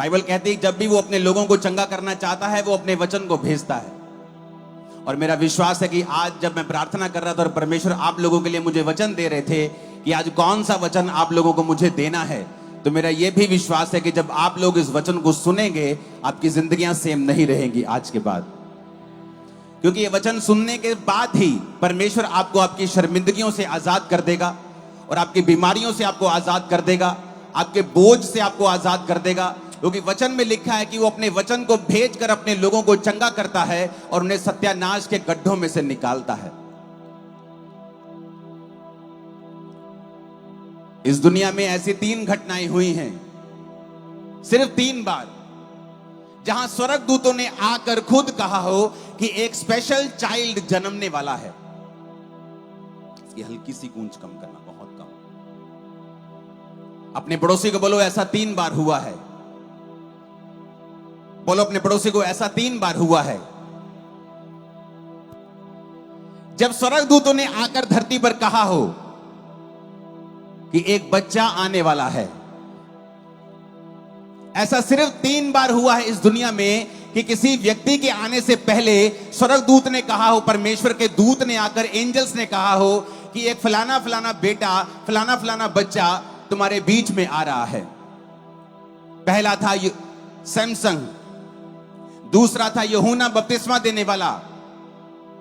Bible कहती है जब भी वो अपने लोगों को चंगा करना चाहता है वो अपने वचन को भेजता है। और मेरा विश्वास है कि आज जब मैं प्रार्थना कर रहा था और परमेश्वर आप लोगों के लिए मुझे वचन दे रहे थे कि आज कौन सा वचन आप लोगों को मुझे देना है, तो मेरा यह भी विश्वास है कि जब आप लोग इस वचन को सुनेंगे आपकी जिंदगियां सेम नहीं रहेंगी आज के बाद। क्योंकि ये वचन सुनने के बाद ही परमेश्वर आपको आपकी शर्मिंदगियों से आजाद कर देगा और आपकी बीमारियों से आपको आजाद कर देगा, आपके बोझ से आपको आजाद कर देगा। क्योंकि वचन में लिखा है कि वो अपने वचन को भेजकर अपने लोगों को चंगा करता है और उन्हें सत्यानाश के गड्ढों में से निकालता है। इस दुनिया में ऐसी 3 घटनाएं हुई हैं, सिर्फ 3 बार, जहां स्वर्गदूतों ने आकर खुद कहा हो कि एक स्पेशल चाइल्ड जन्मने वाला है। इसकी हल्की सी गूंज कम करना, बहुत कम। अपने पड़ोसी को बोलो ऐसा 3 बार हुआ है। बोलो अपने पड़ोसी को ऐसा 3 बार हुआ है। जब स्वर्गदूतों ने आकर धरती पर कहा हो कि एक बच्चा आने वाला है। ऐसा सिर्फ 3 बार हुआ है इस दुनिया में कि किसी व्यक्ति के आने से पहले स्वर्गदूत ने कहा हो, परमेश्वर के दूत ने आकर, एंजल्स ने कहा हो कि एक फलाना फलाना बेटा, फलाना फलाना बच्चा तुम्हारे बीच में आ रहा है। पहला था सैमसंग, दूसरा था यूहन्ना बपतिस्मा देने वाला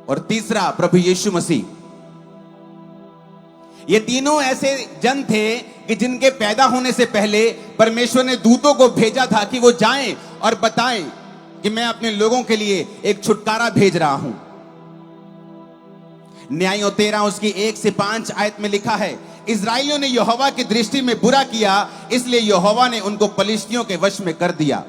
और तीसरा प्रभु यीशु मसीह। ये तीनों ऐसे जन थे कि जिनके पैदा होने से पहले परमेश्वर ने दूतों को भेजा था कि वो जाएं और बताएं कि मैं अपने लोगों के लिए एक छुटकारा भेज रहा हूं। न्यायों 13 उसकी 1 से 5 आयत में लिखा है, इस्राएलियों ने यहोवा की दृष्टि में बुरा किया, इसलिए यहोवा ने उनको पलिश्तियों के वश में कर दिया।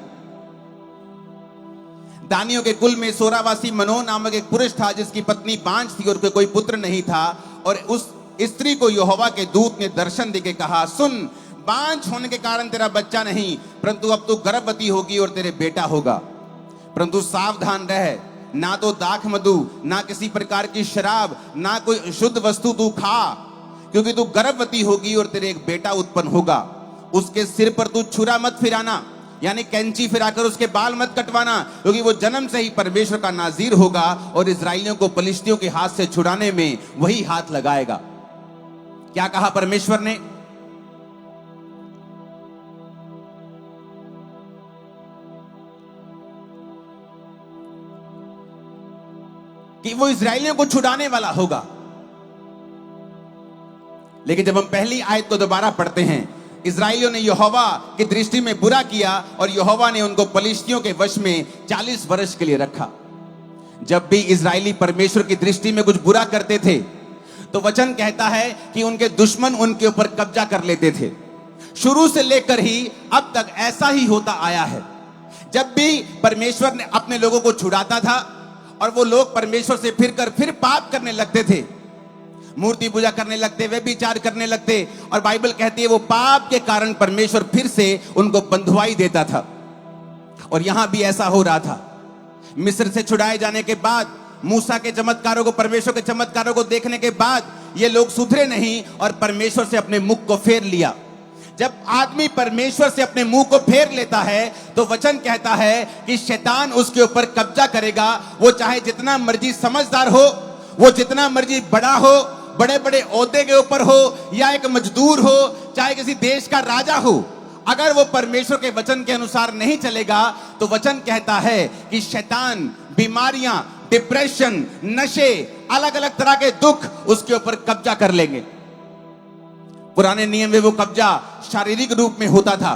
दानियों के कुल में सोरावासी मनोह नामक एक पुरुष था जिसकी पत्नी बांझ थी और कोई पुत्र नहीं था। और उस स्त्री को यहोवा के दूत ने दर्शन देके कहा, सुन, बांझ होने के कारण तेरा बच्चा नहीं, परंतु अब तू गर्भवती होगी और तेरे बेटा होगा। परंतु सावधान रह, ना तो दाख मधु, ना किसी प्रकार की शराब, ना कोई शुद्ध वस्तु तू खा, क्योंकि तू गर्भवती होगी और तेरे एक बेटा उत्पन्न होगा। उसके सिर पर तू छुरा मत फिराना, यानी कैंची फिराकर उसके बाल मत कटवाना, क्योंकि वो जन्म से ही परमेश्वर का नाजीर होगा और इस्राएलियों को पलिश्तियों के हाथ से छुड़ाने में वही हाथ लगाएगा। क्या कहा परमेश्वर ने? कि वो इस्राएलियों को छुड़ाने वाला होगा। लेकिन जब हम पहली आयत को दोबारा पढ़ते हैं, इस्राएलियों ने यहोवा की दृष्टि में बुरा किया और यहोवा ने उनको पलिश्तियों के वश में 40 वर्ष के लिए रखा। जब भी इस्राएली परमेश्वर की दृष्टि में कुछ बुरा करते थे तो वचन कहता है कि उनके दुश्मन उनके ऊपर कब्जा कर लेते थे। शुरू से लेकर ही अब तक ऐसा ही होता आया है। जब भी परमेश्वर ने अपने लोगों को छुड़ाता था और वो लोग परमेश्वर से फिर पाप करने लगते थे, मूर्ति पूजा करने लगते, व्यभिचार करने लगते, और बाइबल कहती है वो पाप के कारण परमेश्वर फिर से उनको बंधुआई देता था। और यहां भी ऐसा हो रहा था। मिस्र से छुड़ाए जाने के बाद, मूसा के चमत्कारों को, परमेश्वर के चमत्कारों को देखने के बाद ये लोग सुधरे नहीं और परमेश्वर से अपने मुख को फेर लिया। जब आदमी परमेश्वर से अपने मुंह को फेर लेता है तो वचन कहता है कि शैतान उसके ऊपर कब्जा करेगा। वो चाहे जितना मर्जी समझदार हो, वो जितना मर्जी बड़ा हो, बड़े बड़े ओहदे के ऊपर हो, या एक मजदूर हो, चाहे किसी देश का राजा हो, अगर वो परमेश्वर के वचन के अनुसार नहीं चलेगा तो वचन कहता है कि शैतान, बीमारियां, डिप्रेशन, नशे, अलग अलग तरह के दुख उसके ऊपर कब्जा कर लेंगे। पुराने नियम में वो कब्जा शारीरिक रूप में होता था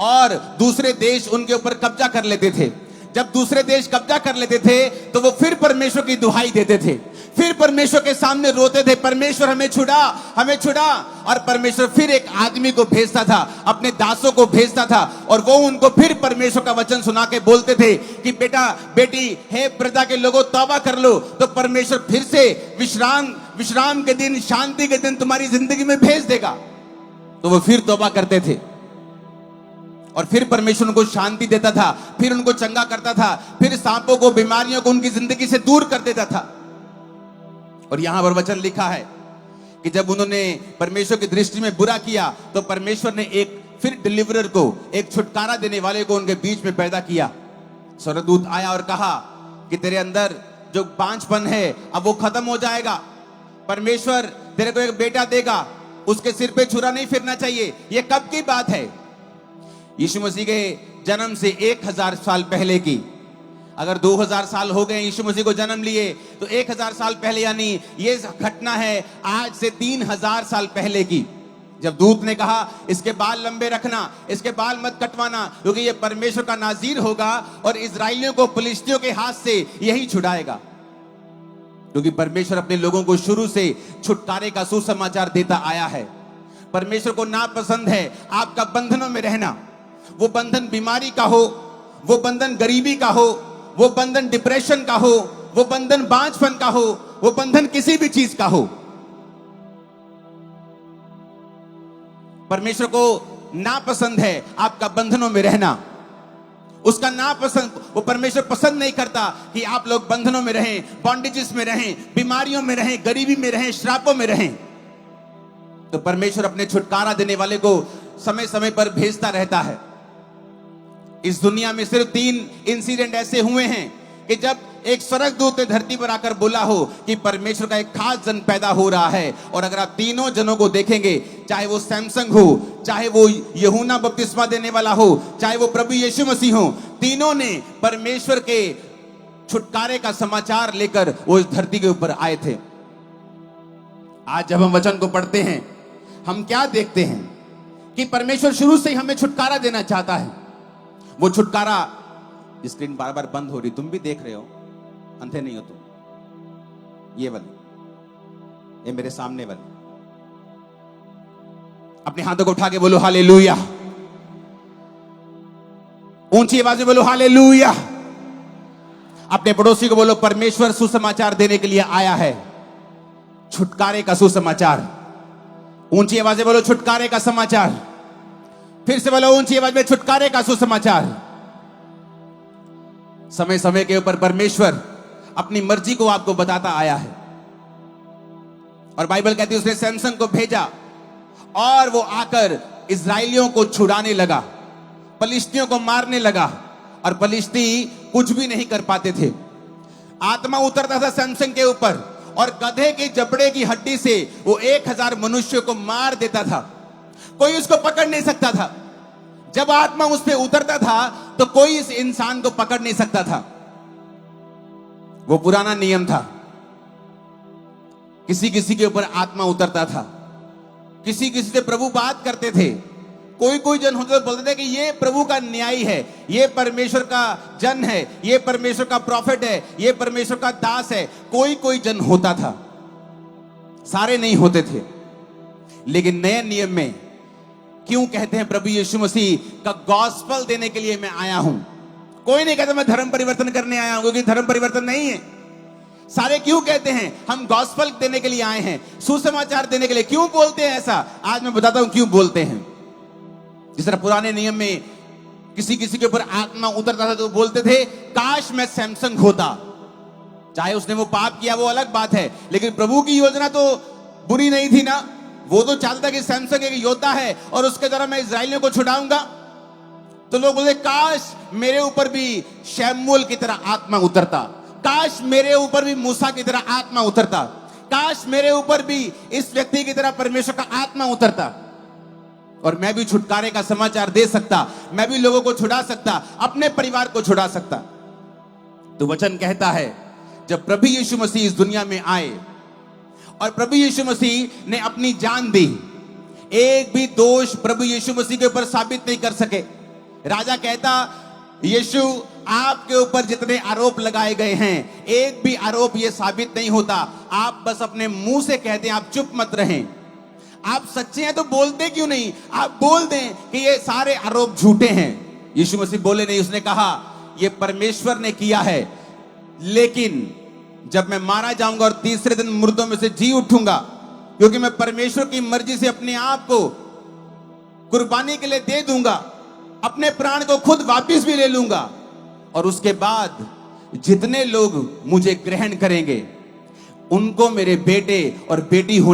और दूसरे देश उनके ऊपर कब्जा कर लेते थे। जब दूसरे देश कब्जा कर लेते थे तो वो फिर परमेश्वर की दुहाई देते थे, फिर परमेश्वर के सामने रोते थे, परमेश्वर हमें छुड़ा, हमें छुड़ा। और परमेश्वर फिर एक आदमी को भेजता था, अपने दासों को भेजता था, और वो उनको फिर परमेश्वर का वचन सुना के बोलते थे कि बेटा बेटी, हे प्रजा के लोगों, तौबा कर लो। तो परमेश्वर फिर से विश्राम के दिन, शांति के दिन तुम्हारी जिंदगी में भेज देगा। तो वो फिर तौबा करते थे और फिर परमेश्वर उनको शांति देता था, फिर उनको चंगा करता था, फिर सांपों को, बीमारियों को उनकी जिंदगी से दूर कर देता था। और यहां पर वचन लिखा है कि जब उन्होंने परमेश्वर की दृष्टि में बुरा किया तो परमेश्वर ने एक फिर डिलीवरर को, एक छुटकारा देने वाले को उनके बीच में पैदा किया। स्वर्गदूत आया और कहा कि तेरे अंदर जो बांझपन है अब वो खत्म हो जाएगा। परमेश्वर तेरे को एक बेटा देगा, उसके सिर पे छुरा नहीं फिरना चाहिए। ये कब की बात है? यीशु मसीह के जन्म से 1000 साल पहले की। अगर 2000 साल हो गए यीशु मसीह को जन्म लिए, तो 1000 साल पहले, यानी ये घटना है आज से 3000 साल पहले की, जब दूत ने कहा इसके बाल लंबे रखना, इसके बाल मत कटवाना, क्योंकि ये परमेश्वर का नाज़ीर होगा और इजराइलियों को फिलिस्तियों के हाथ से यही छुड़ाएगा। क्योंकि परमेश्वर अपने लोगों को शुरू से छुटकारे का सुसमाचार देता आया है। परमेश्वर को नापसंद है आपका बंधनों में रहना। वो बंधन बीमारी का हो, वो बंधन गरीबी का हो, वो बंधन डिप्रेशन का हो, वो बंधन बांझपन का हो, वो बंधन किसी भी चीज का हो। परमेश्वर को नापसंद है आपका बंधनों में रहना। उसका नापसंद, वो परमेश्वर पसंद नहीं करता कि आप लोग बंधनों में रहें, बॉन्डेजेस में रहें, बीमारियों में रहें, गरीबी में रहें, श्रापों में रहें। तो परमेश्वर अपने छुटकारा देने वाले को समय समय पर भेजता रहता है। इस दुनिया में सिर्फ 3 इंसिडेंट ऐसे हुए हैं कि जब एक स्वर्गदूत ने धरती पर आकर बोला हो कि परमेश्वर का एक खास जन पैदा हो रहा है। और अगर आप तीनों जनों को देखेंगे, चाहे वो सैमसंग हो, चाहे वो यूहन्ना बपतिस्मा देने वाला हो, चाहे वो प्रभु यीशु मसीह हो, तीनों ने परमेश्वर के छुटकारे का समाचार लेकर वो इस धरती के ऊपर आए थे। आज जब हम वचन को पढ़ते हैं, हम क्या देखते हैं कि परमेश्वर शुरू से ही हमें छुटकारा देना चाहता है। वो छुटकारा, स्क्रीन बार बार बंद हो रही, तुम भी देख रहे हो, अंधे नहीं हो तुम। ये वाली, ये मेरे सामने वाली, अपने हाथों को उठा के बोलो हालेलुया। ऊंची आवाज में बोलो हालेलुया। अपने पड़ोसी को बोलो परमेश्वर सुसमाचार देने के लिए आया है, छुटकारे का सुसमाचार। ऊंची आवाज में बोलो छुटकारे का समाचार। फिर से बोलो ऊंची आवाज में छुटकारे का सुसमाचार। समय समय के ऊपर परमेश्वर अपनी मर्जी को आपको बताता आया है। और बाइबल कहती है उसने सैमसन को भेजा और वो आकर इजराइलियों को छुड़ाने लगा, फिलिस्तियों को मारने लगा। और फिलिस्ती कुछ भी नहीं कर पाते थे। आत्मा उतरता था सैमसन के ऊपर और गधे के जबड़े की हड्डी से वो 1000 मनुष्यों को मार देता था। कोई उसको पकड़ नहीं सकता था। जब आत्मा उस पर उतरता था तो कोई इस इंसान को पकड़ नहीं सकता था। वो पुराना नियम था। किसी किसी के ऊपर आत्मा उतरता था, किसी किसी से प्रभु बात करते थे। कोई कोई जन होते तो बोलते थे कि ये प्रभु का न्यायी है, ये परमेश्वर का जन है, ये परमेश्वर का प्रॉफिट है, ये परमेश्वर का दास है। कोई कोई जन होता था, सारे नहीं होते थे। लेकिन नए नियम में क्यों कहते हैं प्रभु यीशु मसीह का गॉस्पेल देने के लिए मैं आया हूं? कोई नहीं कहता मैं धर्म परिवर्तन करने आया हूं, क्योंकि धर्म परिवर्तन नहीं है। सारे क्यों कहते हैं हम गॉस्पेल देने के लिए आए हैं, सुसमाचार देने के लिए? क्यों बोलते हैं ऐसा? आज मैं बताता हूं क्यों बोलते हैं। जिस तरह पुराने नियम में किसी किसी के ऊपर आत्मा उतरता था तो बोलते थे काश मैं सैमसंग होता। चाहे उसने वो पाप किया वो अलग बात है, लेकिन प्रभु की योजना तो बुरी नहीं थी ना। वो तो चाहता था कि सैमसंग एक योद्धा है और उसके द्वारा मैं इजराइलियों को छुड़ाऊंगा। तो लोग बोलते काश मेरे ऊपर भी शमूएल की तरह आत्मा उतरता, काश मेरे ऊपर भी मूसा की तरह आत्मा उतरता, काश मेरे ऊपर भी इस व्यक्ति की तरह परमेश्वर का आत्मा उतरता और मैं भी छुटकारे का समाचार दे सकता, मैं भी लोगों को छुड़ा सकता, अपने परिवार को छुड़ा सकता। तो वचन कहता है जब प्रभु यीशु मसीह इस दुनिया में आए और प्रभु यीशु मसीह ने अपनी जान दी, एक भी दोष प्रभु यीशु मसीह के ऊपर साबित नहीं कर सके। राजा कहता यीशु आपके ऊपर जितने आरोप लगाए गए हैं एक भी आरोप ये साबित नहीं होता। आप बस अपने मुंह से कह दें, आप चुप मत रहें। आप सच्चे हैं तो बोलते क्यों नहीं? आप बोल दें कि ये सारे आरोप झूठे हैं। यीशु मसीह बोले नहीं, उसने कहा ये परमेश्वर ने किया है, लेकिन जब मैं मारा जाऊंगा और तीसरे दिन मुर्दों में से जी उठूंगा, क्योंकि मैं परमेश्वर की मर्जी से अपने आप को कुर्बानी के लिए दे दूंगा, अपने प्राण को खुद वापस भी ले लूंगा और उसके बाद जितने लोग मुझे ग्रहण करेंगे उनको मेरे बेटे और बेटी होने